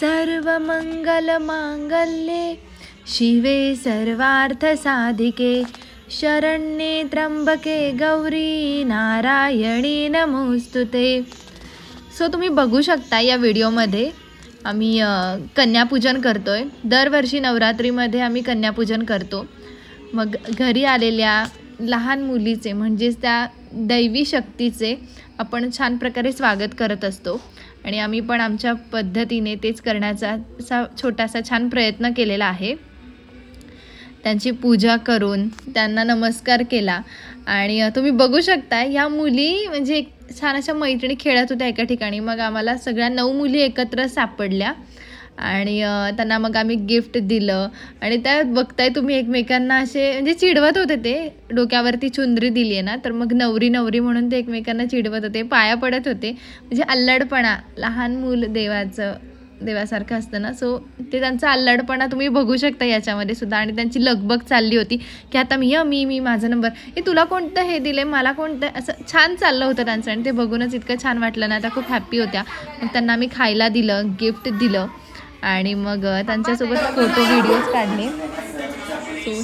सर्वमंगलमांगल्ये शिवे सर्वार्थसाधिके शरण्ये त्र्यंबके गौरी नारायणी नमोस्तुते। सो तुम्ही बघू शकता या व्हिडिओमध्ये आम्ही कन्यापूजन करतोय। दरवर्षी नवरात्रीमध्ये आम्ही कन्यापूजन करतो। मग घरी आलेल्या लहान मुलीचे म्हणजेच त्या दैवी शक्तीचे आपण छान प्रकारे स्वागत करत असतो आणि आम्ही पण आमच्या पद्धतीने तेच करण्याचा असा छोटासा छान प्रयत्न केलेला आहे। त्यांची पूजा करून त्यांना नमस्कार केला आणि तुम्ही बघू शकता या मुली म्हणजे छान अशा मैत्रिणी खेळत होत्या एका ठिकाणी। मग आम्हाला सगळ्या 9 मुली एकत्र सापडल्या आणि त्यांना मग आम्ही गिफ्ट दिलं आणि त्या बघताय तुम्ही एकमेकांना असे म्हणजे चिडवत होते। ते डोक्यावरती चुंदरी दिली आहे ना, तर मग नवरी नवरी म्हणून ते एकमेकांना चिडवत होते, पाया पडत होते। म्हणजे अल्लडपणा, लहान मूल देवासारखं असतं ना, सो ते त्यांचा अल्लडपणा तुम्ही बघू शकता याच्यामध्ये सुद्धा। आणि त्यांची लगबग चालली होती की आता मी माझा नंबर, हे तुला कोणतं हे दिले, मला कोणतं, असं छान चाललं होतं त्यांचं आणि ते बघूनच इतकं छान वाटलं ना। त्या खूप हॅप्पी होत्या। मग त्यांना आम्ही खायला दिलं, गिफ्ट दिलं आणि मग त्यांच्यासोबत फोटो व्हिडिओज काढले। सो